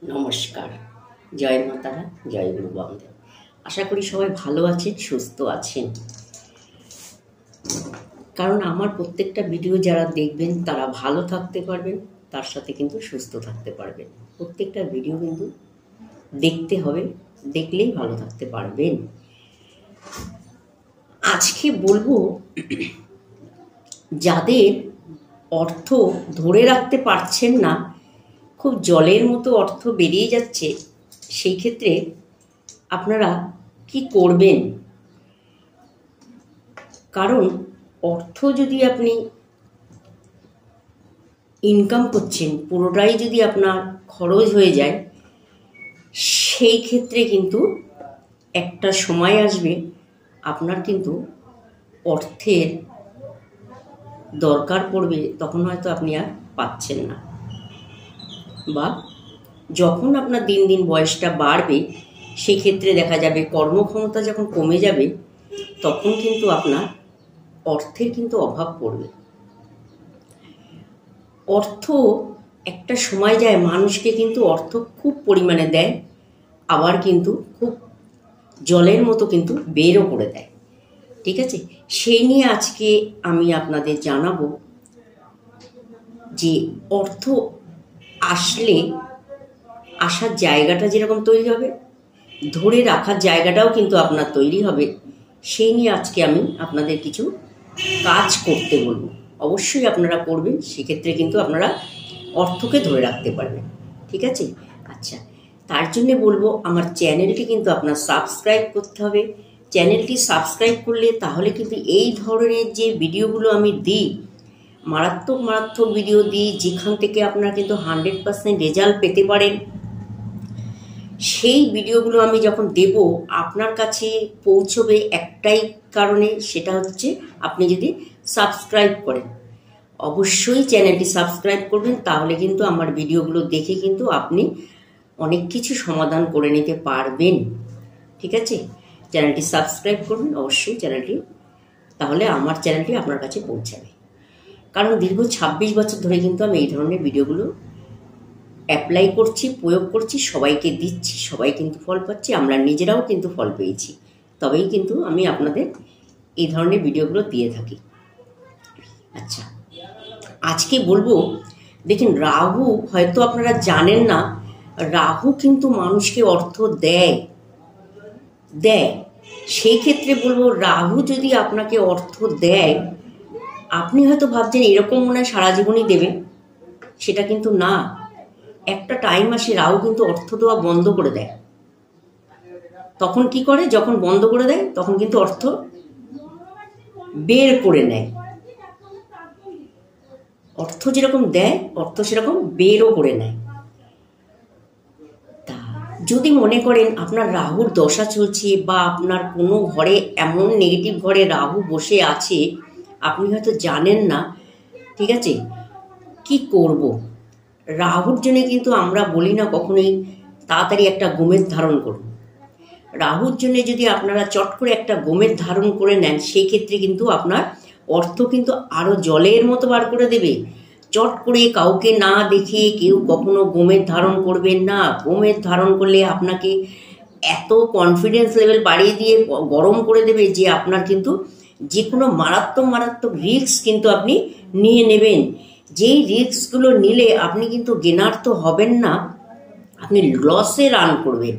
নমস্কার। জয় মা তারা, জয় গুরু বামদেব। আশা করি সবাই ভালো আছেন, সুস্থ আছেন। কারণ আমার প্রত্যেকটা ভিডিও যারা দেখবেন তারা ভালো থাকতে পারবেন, তার সাথে কিন্তু সুস্থ থাকতে পারবেন। প্রত্যেকটা ভিডিও কিন্তু দেখতে হবে, দেখলেই ভালো থাকতে পারবেন। আজকে বলবো, যাদের অর্থ ধরে রাখতে পারছেন না, খুব জলের মতো অর্থ বেরিয়ে যাচ্ছে, সেই ক্ষেত্রে আপনারা কি করবেন? কারণ অর্থ যদি আপনি ইনকাম করছেন, পুরোটাই যদি আপনার খরচ হয়ে যায়, সেই ক্ষেত্রে কিন্তু একটা সময় আসবে আপনার কিন্তু অর্থের দরকার পড়বে, তখন হয়তো আপনি আর পাচ্ছেন না। বা যখন আপনার দিন দিন বয়সটা বাড়বে, সেই ক্ষেত্রে দেখা যাবে কর্মক্ষমতা যখন কমে যাবে, তখন কিন্তু আপনার অর্থের কিন্তু অভাব পড়বে। অর্থ একটা সময় যায়, মানুষকে কিন্তু অর্থ খুব পরিমাণে দেয়, আবার কিন্তু খুব জলের মতো কিন্তু বেরও করে দেয়। ঠিক আছে, সেই নিয়ে আজকে আমি আপনাদের জানাবো যে অর্থ আসলে আসার জায়গাটা যেরকম তৈরি হবে, ধরে রাখার জায়গাটাও কিন্তু আপনার তৈরি হবে। সেই নিয়ে আজকে আমি আপনাদের কিছু কাজ করতে বলবো। অবশ্যই আপনারা করবেন, সেক্ষেত্রে কিন্তু আপনারা অর্থকে ধরে রাখতে পারবেন। ঠিক আছে, আচ্ছা, তার জন্য বলবো আমার চ্যানেলটি কিন্তু আপনার সাবস্ক্রাইব করতে হবে। চ্যানেলটি সাবস্ক্রাইব করলে তাহলে কিন্তু এই ধরনের যে ভিডিওগুলো আমি দিই, মারাত্মক মারাত্মক ভিডিও দিই, যেখান থেকে আপনারা কিন্তু 100% রেজাল্ট পেতে পারেন, সেই ভিডিওগুলো আমি যখন দেব আপনার কাছে পৌঁছবে একটাই কারণে, সেটা হচ্ছে আপনি যদি সাবস্ক্রাইব করেন। অবশ্যই চ্যানেলটি সাবস্ক্রাইব করবেন, তাহলে কিন্তু আমার ভিডিওগুলো দেখে কিন্তু আপনি অনেক কিছু সমাধান করে নিতে পারবেন। ঠিক আছে, চ্যানেলটি সাবস্ক্রাইব করবেন অবশ্যই চ্যানেলটি, তাহলে আমার চ্যানেলটি আপনার কাছে পৌঁছাবে। কারণ দীর্ঘ 26 বছর ধরে কিন্তু আমি এই ধরনের ভিডিওগুলো অ্যাপ্লাই করছি, প্রয়োগ করছি, সবাইকে দিচ্ছি, সবাই কিন্তু ফল পাচ্ছি, আমরা নিজেরাও কিন্তু ফল পেয়েছি। তবেই কিন্তু আমি আপনাদের এই ধরনের ভিডিওগুলো দিয়ে থাকি। আচ্ছা, আজকে বলবো, দেখুন, রাহু হয়তো আপনারা জানেন না, রাহু কিন্তু মানুষকে অর্থ দেয়। সেই ক্ষেত্রে বলবো, রাহু যদি আপনাকে অর্থ দেয়, আপনি হয়তো ভাবছেন এরকম মনে হয় সারা জীবনই দেবে, সেটা কিন্তু না। একটা টাইম আসে রাহু কিন্তু অর্থ দেওয়া বন্ধ করে দেয়। তখন কি করে, যখন বন্ধ করে দেয় তখন কিন্তু অর্থ বের করে নেয়। অর্থ যেরকম দেয়, অর্থ সেরকম বেরও করে নেয়। তা যদি মনে করেন আপনার রাহুর দশা চলছে, বা আপনার কোনো ঘরে এমন নেগেটিভ ঘরে রাহু বসে আছে, আপনি হয়তো জানেন না। ঠিক আছে, কি করব? রাহুর জন্য কিন্তু আমরা বলি না কখনোই তাড়াতাড়ি একটা গোমেদ ধারণ করুন। রাহুর জন্য যদি আপনারা চট করে একটা গোমেদ ধারণ করে নেন, সেই ক্ষেত্রে কিন্তু আপনার অর্থ কিন্তু আরো জলের মতো বার করে দেবে। চট করে কাউকে না দেখে কেউ কখনো গোমেদ ধারণ করবেন না। গোমেদ ধারণ করলে আপনাকে এত কনফিডেন্স লেভেল বাড়িয়ে দিয়ে গরম করে দেবে যে আপনার কিন্তু যে কোনো মারাত্মক মারাত্মক রিস্ক কিন্তু আপনি নিয়ে নেবেন। যেই রিস্কগুলো নিলে আপনি কিন্তু গেনার তো হবেন না, আপনি লসে রান করবেন।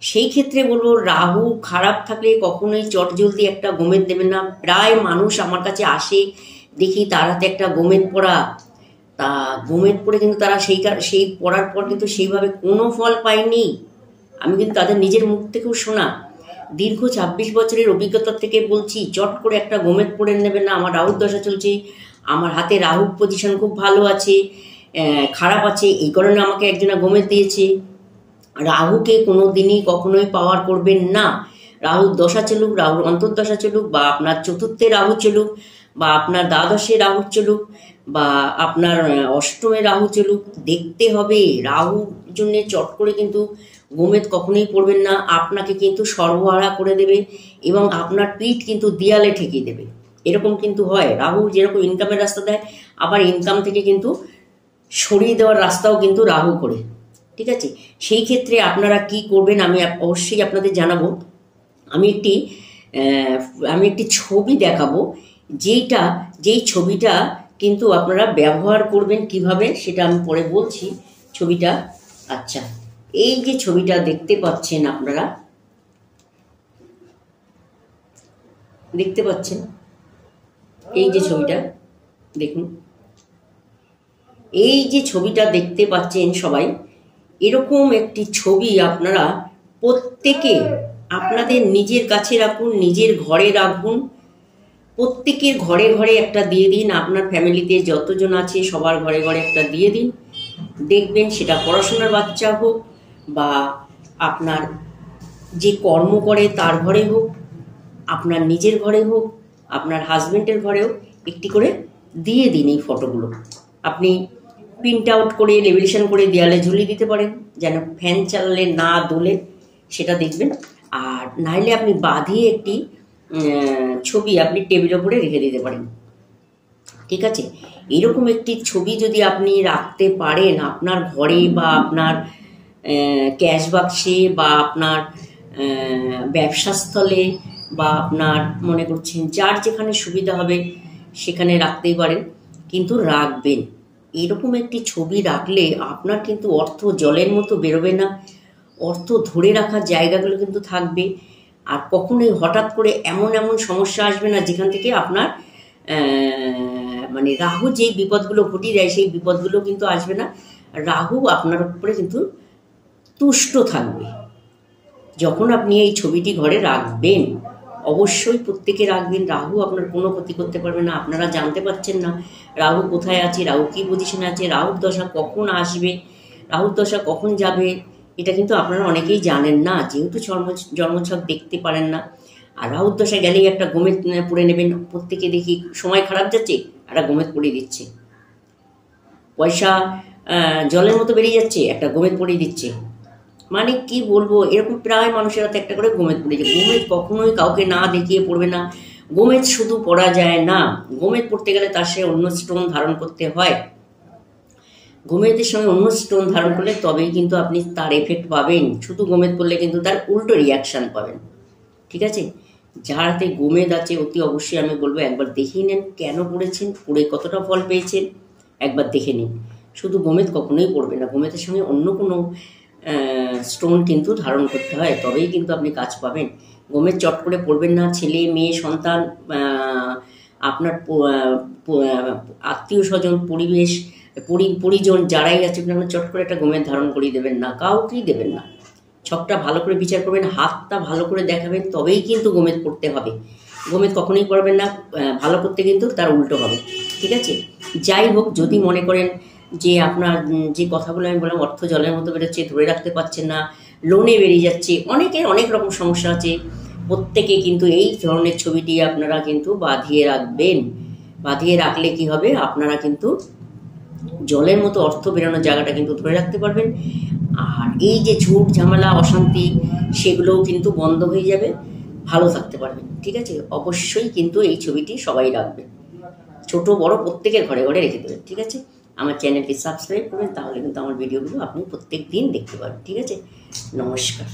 সেই ক্ষেত্রে বলবো, রাহু খারাপ থাকলে কখনোই চট জলদি একটা গোমেদ দেবেন না। প্রায় মানুষ আমার কাছে আসে, দেখি তার হাতে একটা গোমেদ পড়া, তা গোমেদ পড়ে কিন্তু তারা সেই পড়ার পর কিন্তু সেইভাবে কোনো ফল পায়নি। আমি কিন্তু তাদের নিজের মুখ থেকেও শোনা, দীর্ঘ 26 বছরের অভিজ্ঞতা থেকে বলছি, চট করে একটা গোমেদ পড়ে নেবেন না। আমার রাহুর দশা চলছে, আমার হাতে রাহু পজিশন খুব ভালো আছে, খারাপ আছে, এই কারণে আমাকে একজনা গোমেদ দিয়েছে। রাহুকে কোনো দিনই কখনোই পাওয়ার করবেন না। রাহুর দশা চলুক, রাহুর অন্তর্দশা চলুক, বা আপনার চতুর্থে রাহু চলুক, বা আপনার দ্বাদশে রাহু চলুক, বা আপনার অষ্টমে রাহু চলুক, দেখতে হবে। রাহুর জন্য চট করে কিন্তু গোমেদ কখনোই পড়বেন না। আপনাকে কিন্তু সর্বহারা করে দেবে, এবং আপনার পিঠ কিন্তু দেয়ালে ঠেকিয়ে দেবে। এরকম কিন্তু হয়। রাহু যেরকম ইনকামের রাস্তা দেয়, আবার ইনকাম থেকে কিন্তু সরিয়ে দেওয়ার রাস্তাও কিন্তু রাহু করে। ঠিক আছে? সেই ক্ষেত্রে আপনারা কি করবেন আমি অবশ্যই আপনাদের জানাবো। আমি একটি ছবি দেখাবো, যেই ছবিটা কিন্তু আপনারা ব্যবহার করবেন কিভাবে সেটা আমি পরে বলছি ছবিটা। আচ্ছা, এই যে ছবিটা দেখতে পাচ্ছেন আপনারা, দেখতে পাচ্ছেন এই যে ছবিটা দেখুন, এই যে ছবিটা দেখতে পাচ্ছেন সবাই, এরকম একটি ছবি আপনারা প্রত্যেকে আপনাদের নিজের কাছে রাখুন, নিজের ঘরে রাখুন, প্রত্যেকের ঘরে ঘরে একটা দিয়ে দিন। আপনার ফ্যামিলিতে যতজন আছে সবার ঘরে ঘরে একটা দিয়ে দিন। দেখবেন সেটা পড়াশোনার বাচ্চা হোক বা আপনার যে কর্ম করে তার ঘরে হোক, আপনার নিজের ঘরে হোক, আপনার হাজব্যান্ডের ঘরেও একটি করে দিয়ে দিন। এই ফটোগুলো আপনি প্রিন্ট আউট করে লেমিনেশন করে দেয়ালে ঝুলিয়ে দিতে পারেন, যেন ফ্যান চালালে না দোলে, সেটা দেখবেন। আর নাইলে আপনি বাঁধিয়ে একটি ছবি আপনি টেবিলের উপরে রেখে দিতে পারেন, ঠিক আছে? এরকম একটি ছবি যদি আপনি রাখতে পারেন আপনার ঘরে বা আপনার ক্যাশ বাক্সে বা আপনার ব্যবসাস্থলে বা আপনার মনে করছেন যার যেখানে সুবিধা হবে সেখানে রাখতেই পারেন, কিন্তু রাখবেন। এরকম একটি ছবি রাখলে আপনার কিন্তু অর্থ জলের মতো বেরোবে না, অর্থ ধরে রাখার জায়গাগুলো কিন্তু থাকবে। আর কখনোই হঠাৎ করে এমন সমস্যা আসবে না যেখান থেকে আপনার মানে রাহু যেই বিপদগুলো ঘটিয়ে দেয় সেই বিপদগুলো কিন্তু আসবে না। রাহু আপনার উপরে কিন্তু তুষ্ট থাকবে। যখন আপনি এই ছবিটি ঘরে রাখবেন, অবশ্যই প্রত্যেকে রাখবেন। রাহু আপনার কোনো ক্ষতি করতে পারবে না। আপনারা জানতে পারছেন না রাহু কোথায় আছে, রাহু কী পজিশনে আছে, রাহুর দশা কখন আসবে, রাহুর দশা কখন যাবে, এটা কিন্তু আপনারা অনেকেই জানেন না, যেহেতু জন্মছক দেখতে পারেন না। আর রাহুর দশা গেলেই একটা গোমেদ পড়ে নেবেন। প্রত্যেকে দেখি সময় খারাপ যাচ্ছে একটা গোমেদ পড়িয়ে দিচ্ছে, পয়সা জলের মতো বেরিয়ে যাচ্ছে একটা গোমেদ পড়িয়ে দিচ্ছে। মানে কি বলবো, এরকম প্রায় মানুষের হাতে একটা করে গোমেদ পড়ে যায়। গোমেদ কখনোই কাউকে না দেখিয়ে পড়বে না। গোমেদ শুধু পড়া যায় না, গোমেদ পড়তে গেলে তার সে অন্য স্টোন ধারণ করতে হয়। গোমেদের সঙ্গে অন্য স্টোন ধারণ করলে তবেই কিন্তু আপনি তার এফেক্ট পাবেন। শুধু গোমেদ পড়লে কিন্তু তার উল্টো রিয়াকশান পাবেন, ঠিক আছে? যার হাতে গোমেদ আছে অতি অবশ্যই আমি বলবো একবার দেখিয়ে নেন, কেন পড়েছেন, পড়ে কতটা ফল পেয়েছেন, একবার দেখে নিন। শুধু গোমেদ কখনোই পড়বে না, গোমেদের সঙ্গে অন্য কোনো স্টোন কিন্তু ধারণ করতে হয়, তবেই কিন্তু আপনি কাজ পাবেন। গোমেদ চট করে পড়বেন না। ছেলে মেয়ে সন্তান, আপনার আত্মীয় স্বজন, পরিবেশ পরিজন যারাই আছে আপনারা চট করে একটা গোমেদ ধারণ করিয়ে দেবেন না, কাউকেই দেবেন না। ছকটা ভালো করে বিচার করবেন, হাতটা ভালো করে দেখাবেন, তবেই কিন্তু গোমেদ পড়তে হবে। গোমেদ কখনোই পড়বেন না, ভালো করতে কিন্তু তার উল্টো হবে, ঠিক আছে? যাই হোক, যদি মনে করেন যে আপনার যে কথাগুলো আমি বললাম অর্থ জলের মতো বেরোচ্ছে, ধরে রাখতে পারছেন না, লোনে বেরিয়ে যাচ্ছে, অনেকের অনেক রকম সমস্যা আছে, প্রত্যেকে কিন্তু এই ধরনের ছবিটি আপনারা কিন্তু বাঁধিয়ে রাখবেন। বাঁধিয়ে রাখলে কি হবে, আপনারা কিন্তু জলের মতো অর্থ বেরোনোর জায়গাটা কিন্তু ধরে রাখতে পারবেন। আর এই যে ঝুট ঝামেলা অশান্তি সেগুলোও কিন্তু বন্ধ হয়ে যাবে, ভালো থাকতে পারবেন, ঠিক আছে? অবশ্যই কিন্তু এই ছবিটি সবাই রাখবেন, ছোট বড় প্রত্যেকের ঘরে ঘরে রেখে দেবেন, ঠিক আছে? আমার চ্যানেলটি সাবস্ক্রাইব করবেন, তাহলে কিন্তু আমার ভিডিওগুলো আপনি প্রত্যেক দিন দেখতে পাবেন, ঠিক আছে? নমস্কার।